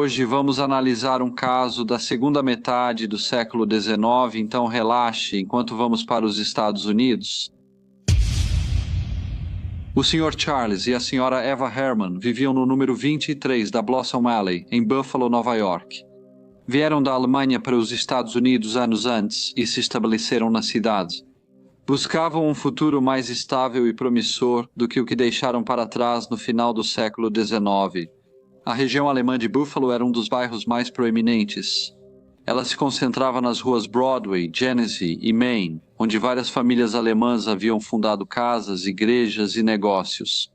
Hoje vamos analisar um caso da segunda metade do século XIX, então relaxe enquanto vamos para os Estados Unidos. O Sr. Charles e a Sra. Eva Herman viviam no número 23 da Blossom Alley, em Buffalo, Nova York. Vieram da Alemanha para os Estados Unidos anos antes e se estabeleceram na cidade. Buscavam um futuro mais estável e promissor do que o que deixaram para trás no final do século XIX. A região alemã de Buffalo era um dos bairros mais proeminentes. Ela se concentrava nas ruas Broadway, Genesee e Main, onde várias famílias alemãs haviam fundado casas, igrejas e negócios.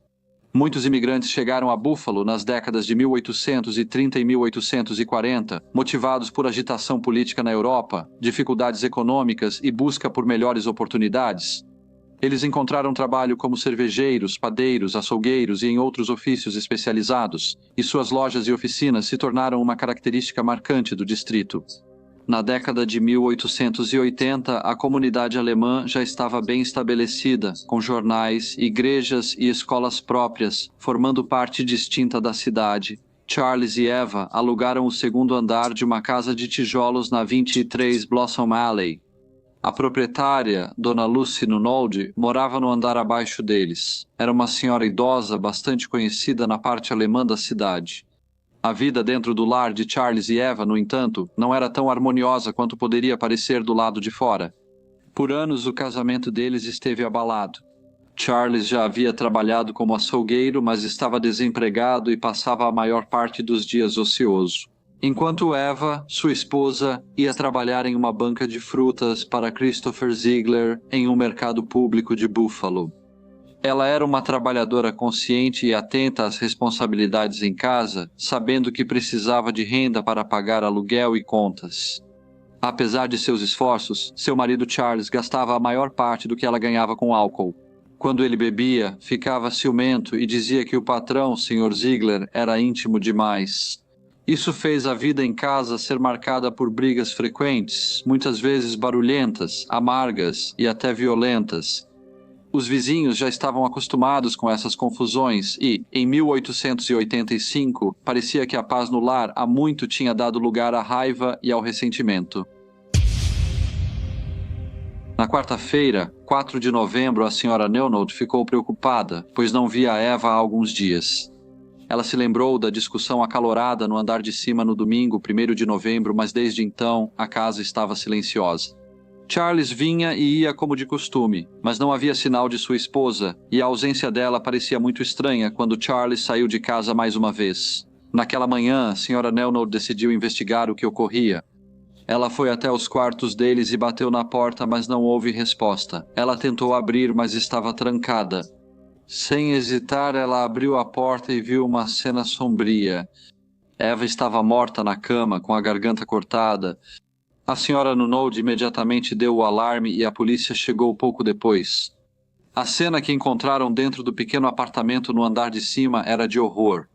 Muitos imigrantes chegaram a Buffalo nas décadas de 1830 e 1840, motivados por agitação política na Europa, dificuldades econômicas e busca por melhores oportunidades. Eles encontraram trabalho como cervejeiros, padeiros, açougueiros e em outros ofícios especializados, e suas lojas e oficinas se tornaram uma característica marcante do distrito. Na década de 1880, a comunidade alemã já estava bem estabelecida, com jornais, igrejas e escolas próprias, formando parte distinta da cidade. Charles e Eva alugaram o segundo andar de uma casa de tijolos na 23 Blossom Alley. A proprietária, Dona Lucy Nunold, morava no andar abaixo deles. Era uma senhora idosa bastante conhecida na parte alemã da cidade. A vida dentro do lar de Charles e Eva, no entanto, não era tão harmoniosa quanto poderia parecer do lado de fora. Por anos, o casamento deles esteve abalado. Charles já havia trabalhado como açougueiro, mas estava desempregado e passava a maior parte dos dias ocioso. Enquanto Eva, sua esposa, ia trabalhar em uma banca de frutas para Christopher Ziegler em um mercado público de Buffalo. Ela era uma trabalhadora consciente e atenta às responsabilidades em casa, sabendo que precisava de renda para pagar aluguel e contas. Apesar de seus esforços, seu marido Charles gastava a maior parte do que ela ganhava com álcool. Quando ele bebia, ficava ciumento e dizia que o patrão, Sr. Ziegler, era íntimo demais. Isso fez a vida em casa ser marcada por brigas frequentes, muitas vezes barulhentas, amargas e até violentas. Os vizinhos já estavam acostumados com essas confusões e, em 1885, parecia que a paz no lar há muito tinha dado lugar à raiva e ao ressentimento. Na quarta-feira, 4 de novembro, a Sra. Neunold ficou preocupada, pois não via a Eva há alguns dias. Ela se lembrou da discussão acalorada no andar de cima no domingo, 1º de novembro, mas desde então a casa estava silenciosa. Charles vinha e ia como de costume, mas não havia sinal de sua esposa, e a ausência dela parecia muito estranha quando Charles saiu de casa mais uma vez. Naquela manhã, a Sra. Neunold decidiu investigar o que ocorria. Ela foi até os quartos deles e bateu na porta, mas não houve resposta. Ela tentou abrir, mas estava trancada. Sem hesitar, ela abriu a porta e viu uma cena sombria. Eva estava morta na cama, com a garganta cortada. A Sra. Nunold imediatamente deu o alarme e a polícia chegou pouco depois. A cena que encontraram dentro do pequeno apartamento no andar de cima era de horror.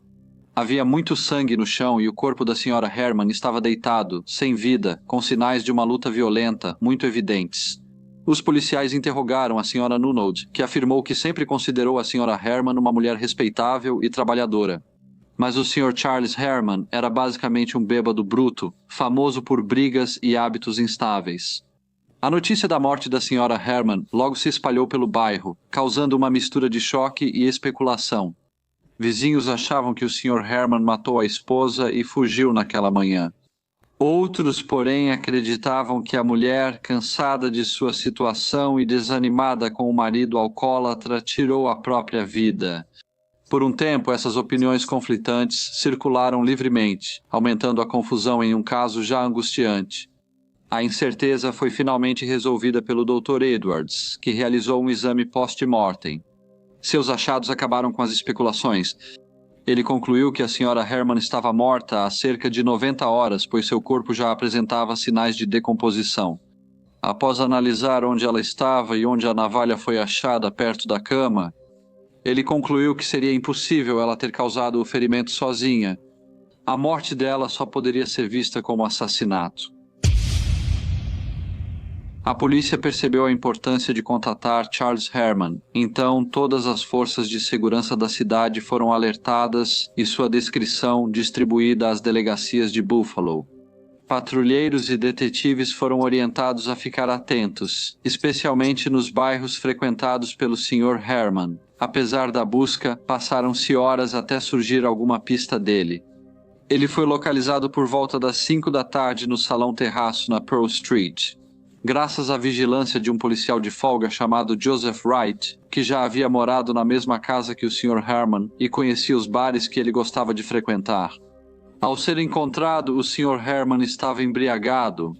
Havia muito sangue no chão e o corpo da Sra. Herman estava deitado, sem vida, com sinais de uma luta violenta, muito evidentes. Os policiais interrogaram a Sra. Nunold, que afirmou que sempre considerou a Sra. Herman uma mulher respeitável e trabalhadora. Mas o Sr. Charles Herman era basicamente um bêbado bruto, famoso por brigas e hábitos instáveis. A notícia da morte da Sra. Herman logo se espalhou pelo bairro, causando uma mistura de choque e especulação. Vizinhos achavam que o Sr. Herman matou a esposa e fugiu naquela manhã. Outros, porém, acreditavam que a mulher, cansada de sua situação e desanimada com o marido alcoólatra, tirou a própria vida. Por um tempo, essas opiniões conflitantes circularam livremente, aumentando a confusão em um caso já angustiante. A incerteza foi finalmente resolvida pelo Dr. Edwards, que realizou um exame post-mortem. Seus achados acabaram com as especulações. Ele concluiu que a Sra. Herman estava morta há cerca de 90 horas, pois seu corpo já apresentava sinais de decomposição. Após analisar onde ela estava e onde a navalha foi achada perto da cama, ele concluiu que seria impossível ela ter causado o ferimento sozinha. A morte dela só poderia ser vista como assassinato. A polícia percebeu a importância de contatar Charles Herman, então todas as forças de segurança da cidade foram alertadas e sua descrição distribuída às delegacias de Buffalo. Patrulheiros e detetives foram orientados a ficar atentos, especialmente nos bairros frequentados pelo Sr. Herman. Apesar da busca, passaram-se horas até surgir alguma pista dele. Ele foi localizado por volta das 5 da tarde no salão terraço na Pearl Street. Graças à vigilância de um policial de folga chamado Joseph Wright, que já havia morado na mesma casa que o Sr. Herman e conhecia os bares que ele gostava de frequentar. Ao ser encontrado, o Sr. Herman estava embriagado.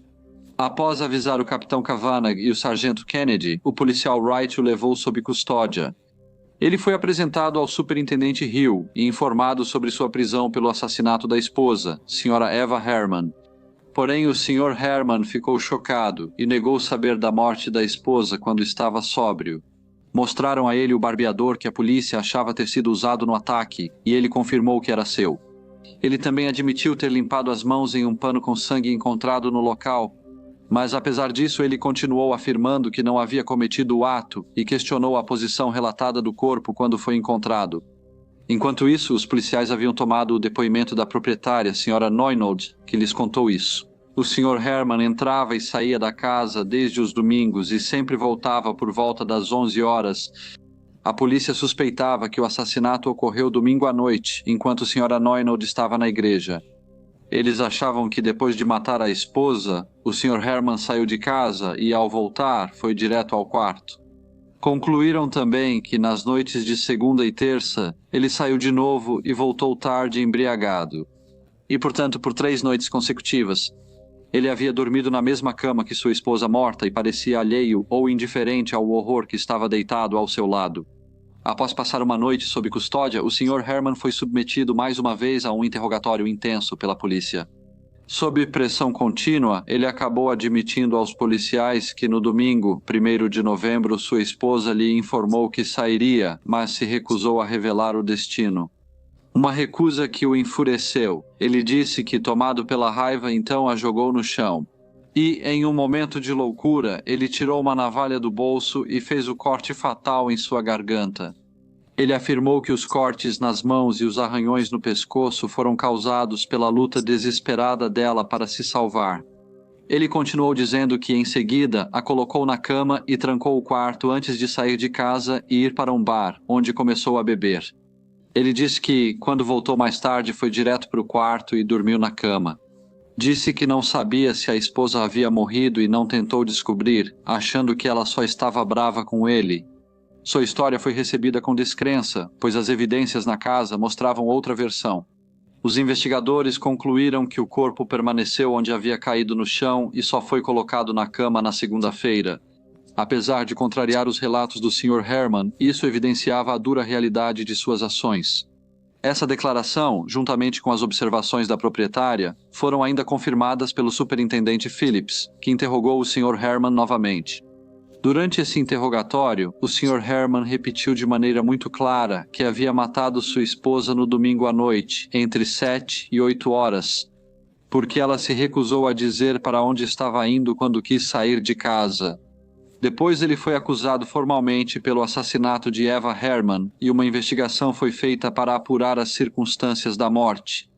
Após avisar o capitão Kavanagh e o sargento Kennedy, o policial Wright o levou sob custódia. Ele foi apresentado ao superintendente Hill e informado sobre sua prisão pelo assassinato da esposa, Sra. Eva Herman. Porém, o Sr. Herman ficou chocado e negou saber da morte da esposa quando estava sóbrio. Mostraram a ele o barbeador que a polícia achava ter sido usado no ataque e ele confirmou que era seu. Ele também admitiu ter limpado as mãos em um pano com sangue encontrado no local, mas apesar disso ele continuou afirmando que não havia cometido o ato e questionou a posição relatada do corpo quando foi encontrado. Enquanto isso, os policiais haviam tomado o depoimento da proprietária, Sra. Neunod, que lhes contou isso. O Sr. Herman entrava e saía da casa desde os domingos e sempre voltava por volta das 11 horas. A polícia suspeitava que o assassinato ocorreu domingo à noite, enquanto Sra. Neunod estava na igreja. Eles achavam que depois de matar a esposa, o Sr. Herman saiu de casa e, ao voltar, foi direto ao quarto. Concluíram também que nas noites de segunda e terça, ele saiu de novo e voltou tarde embriagado. E, portanto, por 3 noites consecutivas, ele havia dormido na mesma cama que sua esposa morta e parecia alheio ou indiferente ao horror que estava deitado ao seu lado. Após passar uma noite sob custódia, o Sr. Herman foi submetido mais uma vez a um interrogatório intenso pela polícia. Sob pressão contínua, ele acabou admitindo aos policiais que no domingo, 1º de novembro, sua esposa lhe informou que sairia, mas se recusou a revelar o destino. Uma recusa que o enfureceu. Ele disse que, tomado pela raiva, então a jogou no chão. E, em um momento de loucura, ele tirou uma navalha do bolso e fez o corte fatal em sua garganta. Ele afirmou que os cortes nas mãos e os arranhões no pescoço foram causados pela luta desesperada dela para se salvar. Ele continuou dizendo que, em seguida, a colocou na cama e trancou o quarto antes de sair de casa e ir para um bar, onde começou a beber. Ele disse que, quando voltou mais tarde, foi direto para o quarto e dormiu na cama. Disse que não sabia se a esposa havia morrido e não tentou descobrir, achando que ela só estava brava com ele. Sua história foi recebida com descrença, pois as evidências na casa mostravam outra versão. Os investigadores concluíram que o corpo permaneceu onde havia caído no chão e só foi colocado na cama na segunda-feira. Apesar de contrariar os relatos do Sr. Herman, isso evidenciava a dura realidade de suas ações. Essa declaração, juntamente com as observações da proprietária, foram ainda confirmadas pelo superintendente Phillips, que interrogou o Sr. Herman novamente. Durante esse interrogatório, o Sr. Herman repetiu de maneira muito clara que havia matado sua esposa no domingo à noite, entre 7 e 8 horas, porque ela se recusou a dizer para onde estava indo quando quis sair de casa. Depois ele foi acusado formalmente pelo assassinato de Eva Herman e uma investigação foi feita para apurar as circunstâncias da morte.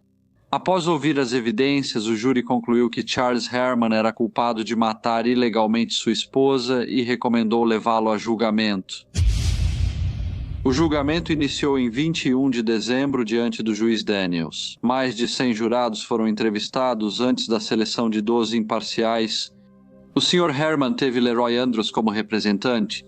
Após ouvir as evidências, o júri concluiu que Charles Herman era culpado de matar ilegalmente sua esposa e recomendou levá-lo a julgamento. O julgamento iniciou em 21 de dezembro diante do juiz Daniels. Mais de 100 jurados foram entrevistados antes da seleção de 12 imparciais. O Sr. Herman teve Leroy Andros como representante.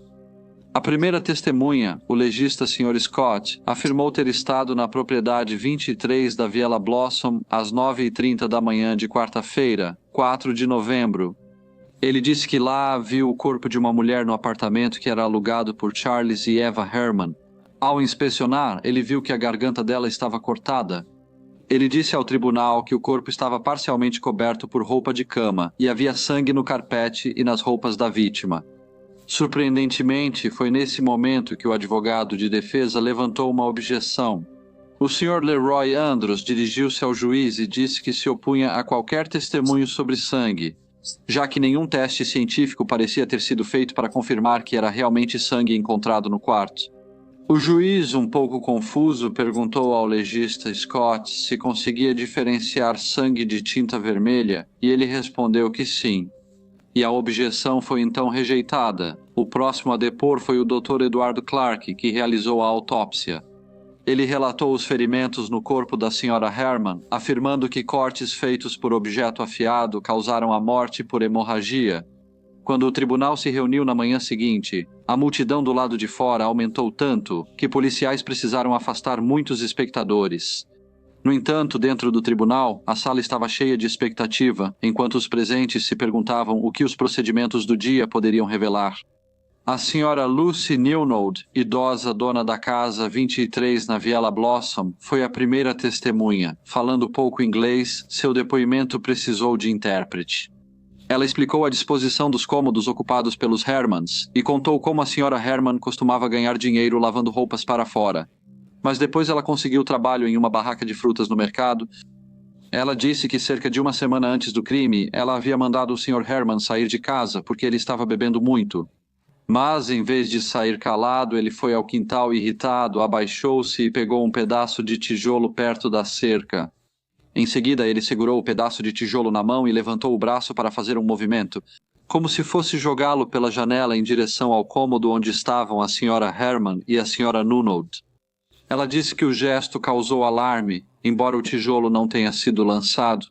A primeira testemunha, o legista Sr. Scott, afirmou ter estado na propriedade 23 da Viela Blossom às 9h30 da manhã de quarta-feira, 4 de novembro. Ele disse que lá viu o corpo de uma mulher no apartamento que era alugado por Charles e Eva Herman. Ao inspecionar, ele viu que a garganta dela estava cortada. Ele disse ao tribunal que o corpo estava parcialmente coberto por roupa de cama e havia sangue no carpete e nas roupas da vítima. Surpreendentemente, foi nesse momento que o advogado de defesa levantou uma objeção. O Sr. Leroy Andros dirigiu-se ao juiz e disse que se opunha a qualquer testemunho sobre sangue, já que nenhum teste científico parecia ter sido feito para confirmar que era realmente sangue encontrado no quarto. O juiz, um pouco confuso, perguntou ao legista Scott se conseguia diferenciar sangue de tinta vermelha e ele respondeu que sim. E a objeção foi então rejeitada. O próximo a depor foi o Dr. Eduardo Clark, que realizou a autópsia. Ele relatou os ferimentos no corpo da Sra. Herman, afirmando que cortes feitos por objeto afiado causaram a morte por hemorragia. Quando o tribunal se reuniu na manhã seguinte, a multidão do lado de fora aumentou tanto que policiais precisaram afastar muitos espectadores. No entanto, dentro do tribunal, a sala estava cheia de expectativa, enquanto os presentes se perguntavam o que os procedimentos do dia poderiam revelar. A senhora Lucy Newnold, idosa dona da casa 23 na Viela Blossom, foi a primeira testemunha. Falando pouco inglês, seu depoimento precisou de intérprete. Ela explicou a disposição dos cômodos ocupados pelos Hermans e contou como a senhora Herman costumava ganhar dinheiro lavando roupas para fora. Mas depois ela conseguiu trabalho em uma barraca de frutas no mercado. Ela disse que cerca de uma semana antes do crime, ela havia mandado o Sr. Herman sair de casa porque ele estava bebendo muito. Mas, em vez de sair calado, ele foi ao quintal irritado, abaixou-se e pegou um pedaço de tijolo perto da cerca. Em seguida, ele segurou o pedaço de tijolo na mão e levantou o braço para fazer um movimento, como se fosse jogá-lo pela janela em direção ao cômodo onde estavam a Sra. Herman e a Sra. Newnold. Ela disse que o gesto causou alarme, embora o tijolo não tenha sido lançado.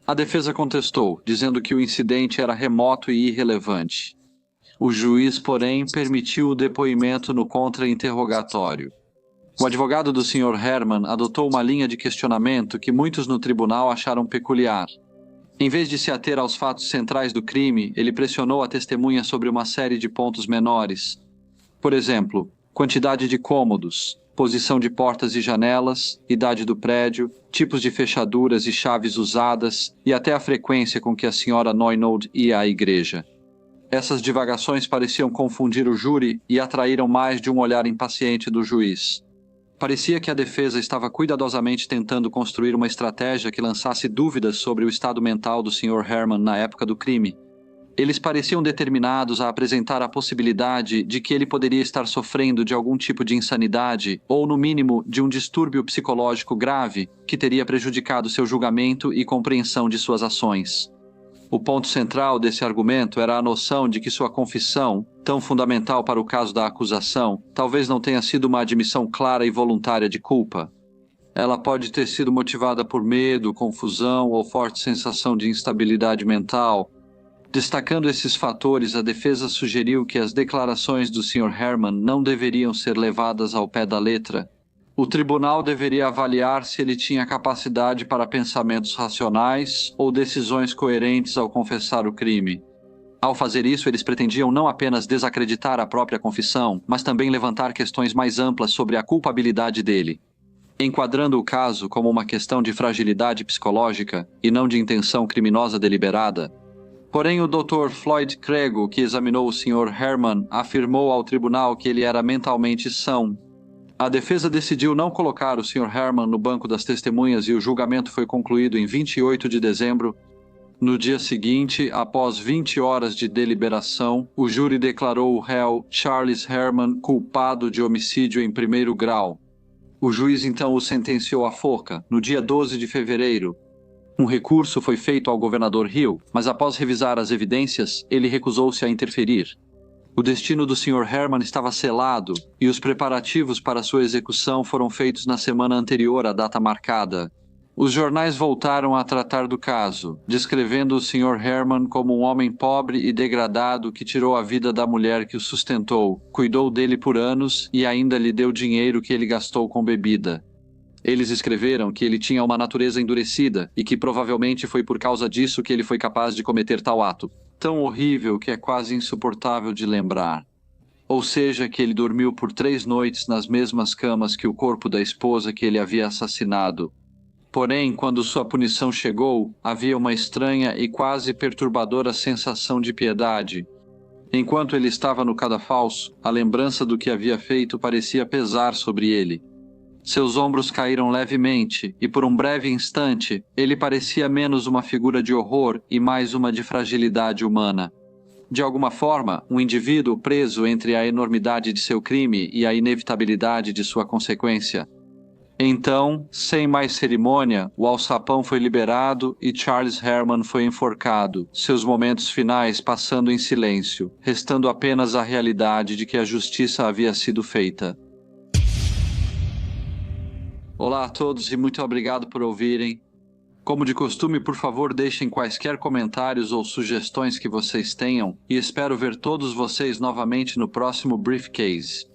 A defesa contestou, dizendo que o incidente era remoto e irrelevante. O juiz, porém, permitiu o depoimento no contra-interrogatório. O advogado do Sr. Herman adotou uma linha de questionamento que muitos no tribunal acharam peculiar. Em vez de se ater aos fatos centrais do crime, ele pressionou a testemunha sobre uma série de pontos menores. Por exemplo, quantidade de cômodos, posição de portas e janelas, idade do prédio, tipos de fechaduras e chaves usadas e até a frequência com que a Sra. Newnold ia à igreja. Essas divagações pareciam confundir o júri e atraíram mais de um olhar impaciente do juiz. Parecia que a defesa estava cuidadosamente tentando construir uma estratégia que lançasse dúvidas sobre o estado mental do Sr. Herman na época do crime. Eles pareciam determinados a apresentar a possibilidade de que ele poderia estar sofrendo de algum tipo de insanidade ou, no mínimo, de um distúrbio psicológico grave que teria prejudicado seu julgamento e compreensão de suas ações. O ponto central desse argumento era a noção de que sua confissão, tão fundamental para o caso da acusação, talvez não tenha sido uma admissão clara e voluntária de culpa. Ela pode ter sido motivada por medo, confusão ou forte sensação de instabilidade mental. Destacando esses fatores, a defesa sugeriu que as declarações do Sr. Herman não deveriam ser levadas ao pé da letra. O tribunal deveria avaliar se ele tinha capacidade para pensamentos racionais ou decisões coerentes ao confessar o crime. Ao fazer isso, eles pretendiam não apenas desacreditar a própria confissão, mas também levantar questões mais amplas sobre a culpabilidade dele. Enquadrando o caso como uma questão de fragilidade psicológica e não de intenção criminosa deliberada. Porém, o Dr. Floyd Crego, que examinou o Sr. Herman, afirmou ao tribunal que ele era mentalmente são. A defesa decidiu não colocar o Sr. Herman no banco das testemunhas e o julgamento foi concluído em 28 de dezembro. No dia seguinte, após 20 horas de deliberação, o júri declarou o réu Charles Herman culpado de homicídio em primeiro grau. O juiz então o sentenciou à forca, no dia 12 de fevereiro. Um recurso foi feito ao governador Hill, mas após revisar as evidências, ele recusou-se a interferir. O destino do Sr. Herman estava selado e os preparativos para sua execução foram feitos na semana anterior à data marcada. Os jornais voltaram a tratar do caso, descrevendo o Sr. Herman como um homem pobre e degradado que tirou a vida da mulher que o sustentou, cuidou dele por anos e ainda lhe deu dinheiro que ele gastou com bebida. Eles escreveram que ele tinha uma natureza endurecida e que provavelmente foi por causa disso que ele foi capaz de cometer tal ato. Tão horrível que é quase insuportável de lembrar. Ou seja, que ele dormiu por 3 noites nas mesmas camas que o corpo da esposa que ele havia assassinado. Porém, quando sua punição chegou, havia uma estranha e quase perturbadora sensação de piedade. Enquanto ele estava no cadafalso, a lembrança do que havia feito parecia pesar sobre ele. Seus ombros caíram levemente, e por um breve instante, ele parecia menos uma figura de horror e mais uma de fragilidade humana. De alguma forma, um indivíduo preso entre a enormidade de seu crime e a inevitabilidade de sua consequência. Então, sem mais cerimônia, o alçapão foi liberado e Charles Herman foi enforcado, seus momentos finais passando em silêncio, restando apenas a realidade de que a justiça havia sido feita. Olá a todos e muito obrigado por ouvirem. Como de costume, por favor, deixem quaisquer comentários ou sugestões que vocês tenham e espero ver todos vocês novamente no próximo Briefcase.